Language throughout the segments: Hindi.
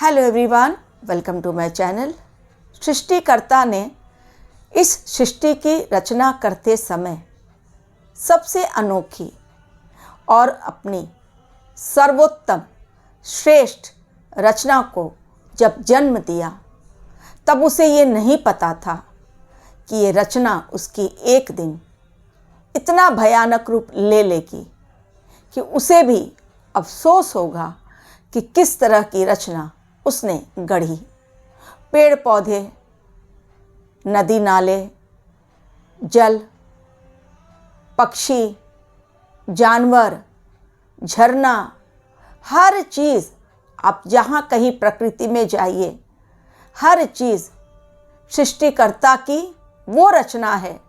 Hello everyone, welcome to my channel. सृष्टिकर्ता ने इस सृष्टि की रचना करते समय सबसे अनोखी और अपनी सर्वोत्तम श्रेष्ठ रचना को जब जन्म दिया, तब उसे ये नहीं पता था कि ये रचना उसकी एक दिन इतना भयानक रूप ले लेगी कि उसे भी अफसोस होगा कि किस तरह की रचना उसने गढ़ी। पेड़ पौधे, नदी नाले, जल, पक्षी, जानवर, झरना, हर चीज़, आप जहाँ कहीं प्रकृति में जाइए, हर चीज़ सृष्टिकर्ता की वो रचना है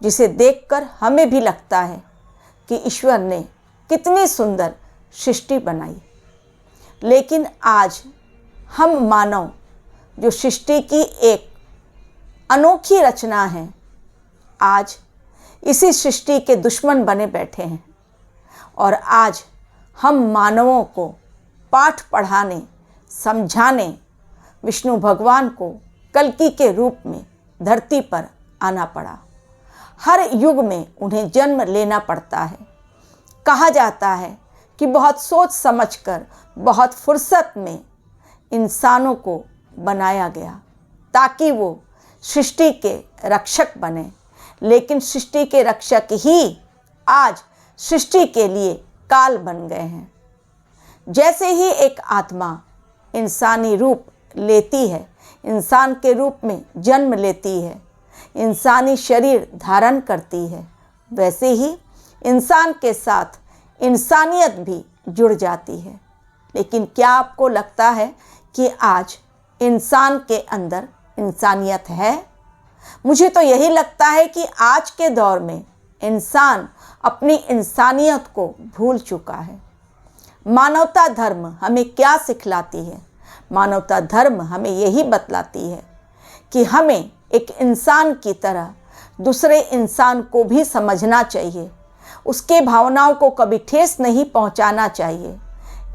जिसे देखकर हमें भी लगता है कि ईश्वर ने कितनी सुंदर सृष्टि बनाई। लेकिन आज हम मानव, जो सृष्टि की एक अनोखी रचना है, आज इसी सृष्टि के दुश्मन बने बैठे हैं। और आज हम मानवों को पाठ पढ़ाने, समझाने विष्णु भगवान को कल्कि के रूप में धरती पर आना पड़ा। हर युग में उन्हें जन्म लेना पड़ता है। कहा जाता है कि बहुत सोच समझकर, बहुत फुर्सत में इंसानों को बनाया गया ताकि वो सृष्टि के रक्षक बने। लेकिन सृष्टि के रक्षक ही आज सृष्टि के लिए काल बन गए हैं। जैसे ही एक आत्मा इंसानी रूप लेती है, इंसान के रूप में जन्म लेती है, इंसानी शरीर धारण करती है, वैसे ही इंसान के साथ इंसानियत भी जुड़ जाती है। लेकिन क्या आपको लगता है कि आज इंसान के अंदर इंसानियत है? मुझे तो यही लगता है कि आज के दौर में इंसान अपनी इंसानियत को भूल चुका है। मानवता धर्म हमें क्या सिखलाती है? मानवता धर्म हमें यही बतलाती है कि हमें एक इंसान की तरह दूसरे इंसान को भी समझना चाहिए, उसके भावनाओं को कभी ठेस नहीं पहुंचाना चाहिए।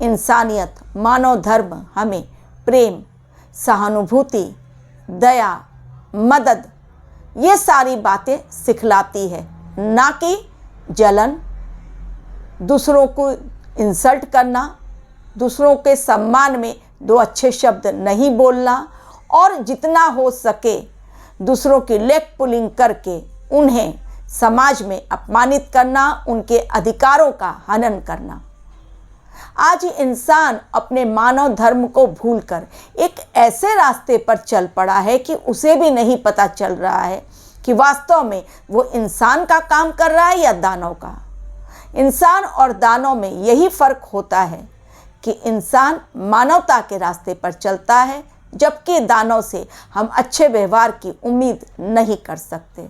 इंसानियत, मानव धर्म हमें प्रेम, सहानुभूति, दया, मदद, ये सारी बातें सिखलाती है, ना कि जलन, दूसरों को इंसल्ट करना, दूसरों के सम्मान में दो अच्छे शब्द नहीं बोलना, और जितना हो सके दूसरों की लेग पुलिंग करके उन्हें समाज में अपमानित करना, उनके अधिकारों का हनन करना। आज इंसान अपने मानव धर्म को भूलकर एक ऐसे रास्ते पर चल पड़ा है कि उसे भी नहीं पता चल रहा है कि वास्तव में वो इंसान का काम कर रहा है या दानव का। इंसान और दानव में यही फर्क होता है कि इंसान मानवता के रास्ते पर चलता है, जबकि दानव से हम अच्छे व्यवहार की उम्मीद नहीं कर सकते।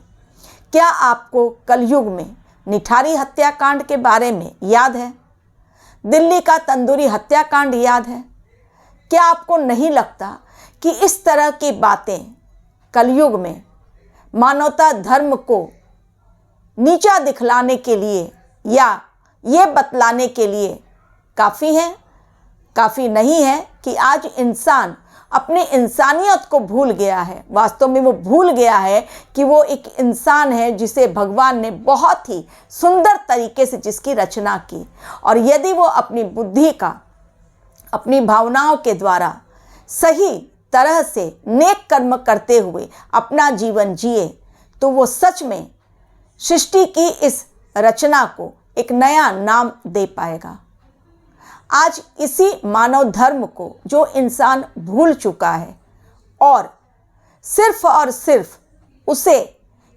क्या आपको कलयुग में निठारी हत्याकांड के बारे में याद है? दिल्ली का तंदूरी हत्याकांड याद है? क्या आपको नहीं लगता कि इस तरह की बातें कलयुग में मानवता धर्म को नीचा दिखलाने के लिए या ये बतलाने के लिए काफ़ी हैं? काफ़ी नहीं है कि आज इंसान अपनी इंसानियत को भूल गया है। वास्तव में वो भूल गया है कि वो एक इंसान है जिसे भगवान ने बहुत ही सुंदर तरीके से जिसकी रचना की, और यदि वो अपनी बुद्धि का, अपनी भावनाओं के द्वारा सही तरह से नेक कर्म करते हुए अपना जीवन जिए, तो वो सच में सृष्टि की इस रचना को एक नया नाम दे पाएगा। आज इसी मानव धर्म को जो इंसान भूल चुका है, और सिर्फ उसे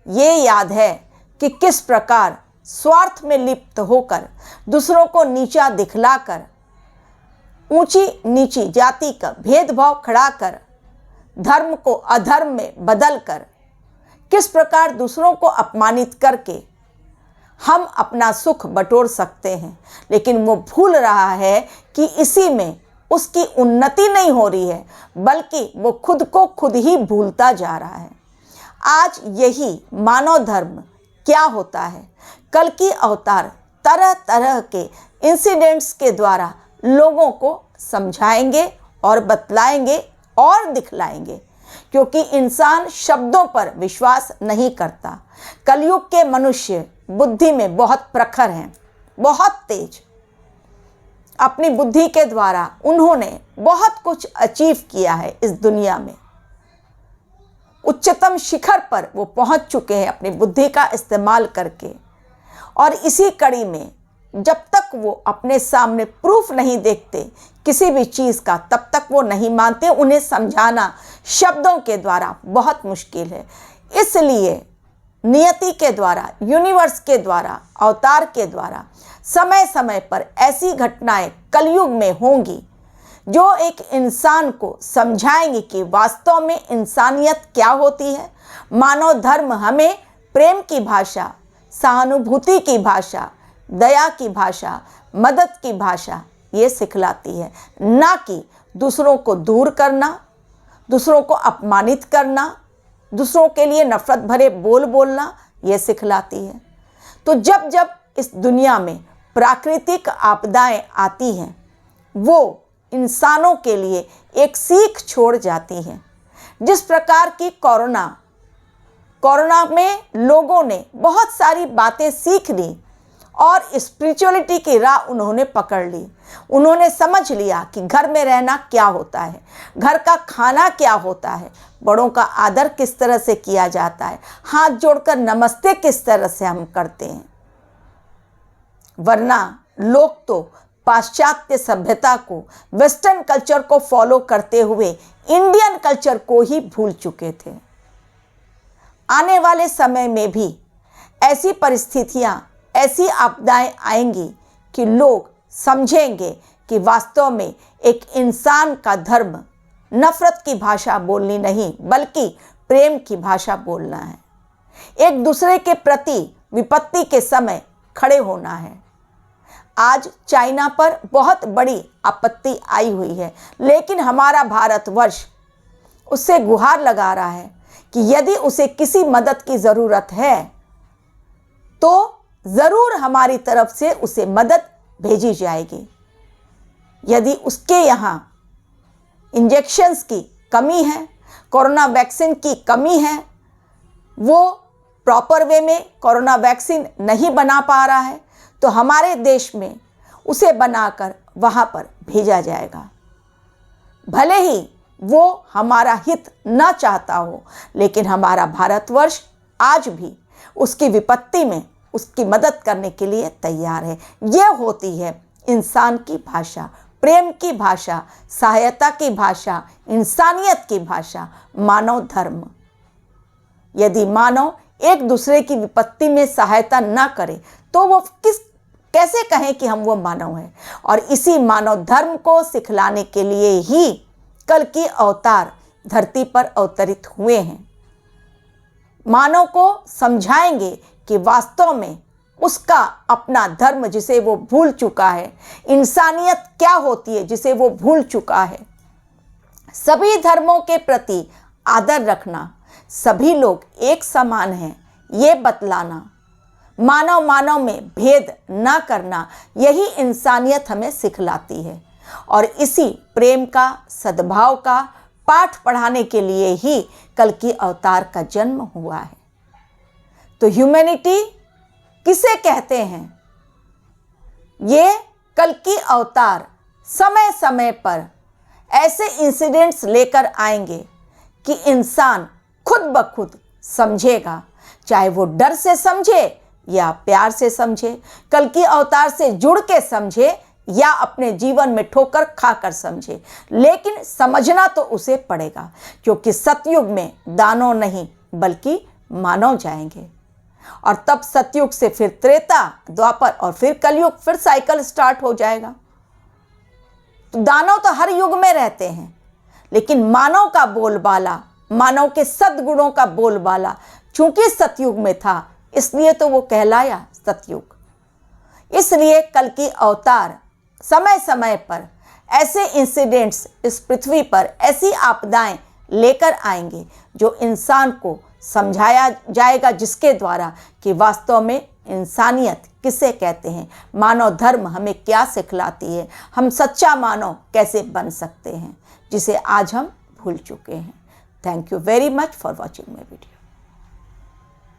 ये याद है कि किस प्रकार स्वार्थ में लिप्त होकर दूसरों को नीचा दिखलाकर, ऊंची नीची जाति का भेदभाव खड़ा कर, धर्म को अधर्म में बदलकर किस प्रकार दूसरों को अपमानित करके हम अपना सुख बटोर सकते हैं। लेकिन वो भूल रहा है कि इसी में उसकी उन्नति नहीं हो रही है, बल्कि वो खुद को खुद ही भूलता जा रहा है। आज यही मानव धर्म क्या होता है? कल्कि अवतार तरह तरह के इंसिडेंट्स के द्वारा लोगों को समझाएंगे और बतलाएंगे और दिखलाएंगे, क्योंकि इंसान शब्दों पर विश्वास नहीं करता। कलयुग के मनुष्य बुद्धि में बहुत प्रखर हैं, बहुत तेज। अपनी बुद्धि के द्वारा उन्होंने बहुत कुछ अचीव किया है इस दुनिया में। उच्चतम शिखर पर वो पहुंच चुके हैं अपनी बुद्धि का इस्तेमाल करके। और इसी कड़ी में जब तक वो अपने सामने प्रूफ नहीं देखते किसी भी चीज़ का, तब तक वो नहीं मानते। उन्हें समझाना शब्दों के द्वारा बहुत मुश्किल है। इसलिए नियति के द्वारा, यूनिवर्स के द्वारा, अवतार के द्वारा समय समय पर ऐसी घटनाएं कलयुग में होंगी जो एक इंसान को समझाएंगे कि वास्तव में इंसानियत क्या होती है। मानव धर्म हमें प्रेम की भाषा, सहानुभूति की भाषा, दया की भाषा, मदद की भाषा ये सिखलाती है, ना कि दूसरों को दूर करना, दूसरों को अपमानित करना, दूसरों के लिए नफरत भरे बोल बोलना ये सिखलाती है। तो जब जब इस दुनिया में प्राकृतिक आपदाएं आती हैं, वो इंसानों के लिए एक सीख छोड़ जाती हैं। जिस प्रकार की कोरोना में लोगों ने बहुत सारी बातें सीख ली और स्पिरिचुअलिटी की राह उन्होंने पकड़ ली। उन्होंने समझ लिया कि घर में रहना क्या होता है, घर का खाना क्या होता है, बड़ों का आदर किस तरह से किया जाता है, हाथ जोड़कर नमस्ते किस तरह से हम करते हैं। वरना लोग तो पाश्चात्य सभ्यता को, वेस्टर्न कल्चर को फॉलो करते हुए इंडियन कल्चर को ही भूल चुके थे। आने वाले समय में भी ऐसी परिस्थितियां, ऐसी आपदाएं आएंगी कि लोग समझेंगे कि वास्तव में एक इंसान का धर्म नफरत की भाषा बोलनी नहीं, बल्कि प्रेम की भाषा बोलना है। एक दूसरे के प्रति विपत्ति के समय खड़े होना है। आज चाइना पर बहुत बड़ी आपत्ति आई हुई है, लेकिन हमारा भारतवर्ष उससे गुहार लगा रहा है कि यदि उसे किसी मदद की ज़रूरत है तो ज़रूर हमारी तरफ से उसे मदद भेजी जाएगी। यदि उसके यहाँ इंजेक्शंस की कमी है, कोरोना वैक्सीन की कमी है, वो प्रॉपर वे में कोरोना वैक्सीन नहीं बना पा रहा है, तो हमारे देश में उसे बनाकर वहाँ पर भेजा जाएगा। भले ही वो हमारा हित ना चाहता हो, लेकिन हमारा भारतवर्ष आज भी उसकी विपत्ति में उसकी मदद करने के लिए तैयार है। ये होती है इंसान की भाषा, प्रेम की भाषा, सहायता की भाषा, इंसानियत की भाषा, मानव धर्म। यदि मानव एक दूसरे की विपत्ति में सहायता ना करे तो वो कैसे कहें कि हम वो मानव हैं। और इसी मानव धर्म को सिखलाने के लिए ही कल की अवतार धरती पर अवतरित हुए हैं। मानव को समझाएंगे कि वास्तव में उसका अपना धर्म जिसे वो भूल चुका है, इंसानियत क्या होती है जिसे वो भूल चुका है, सभी धर्मों के प्रति आदर रखना, सभी लोग एक समान हैं ये बतलाना, मानव मानव में भेद ना करना, यही इंसानियत हमें सिखलाती है। और इसी प्रेम का, सद्भाव का पाठ पढ़ाने के लिए ही कल की अवतार का जन्म हुआ है। तो ह्यूमैनिटी किसे कहते हैं? ये कल की अवतार समय समय पर ऐसे इंसिडेंट्स लेकर आएंगे कि इंसान खुद ब खुद समझेगा, चाहे वो डर से समझे या प्यार से समझे, कल की अवतार से जुड़ के समझे या अपने जीवन में ठोकर खाकर समझे, लेकिन समझना तो उसे पड़ेगा, क्योंकि सतयुग में दानव नहीं बल्कि मानव जाएंगे। और तब सतयुग से फिर त्रेता, द्वापर और फिर कलयुग, फिर साइकिल स्टार्ट हो जाएगा। तो दानव तो हर युग में रहते हैं, लेकिन मानव का बोलबाला, मानव के सद्गुणों का बोलबाला चूंकि सतयुग में था, इसलिए तो वो कहलाया सतयुग। इसलिए कल की अवतार समय समय पर ऐसे इंसिडेंट्स इस पृथ्वी पर, ऐसी आपदाएं लेकर आएंगे जो इंसान को समझाया जाएगा, जिसके द्वारा कि वास्तव में इंसानियत किसे कहते हैं, मानव धर्म हमें क्या सिखलाती है, हम सच्चा मानव कैसे बन सकते हैं। जिसे आज हम भूल चुके हैं। Thank you very much for watching my video.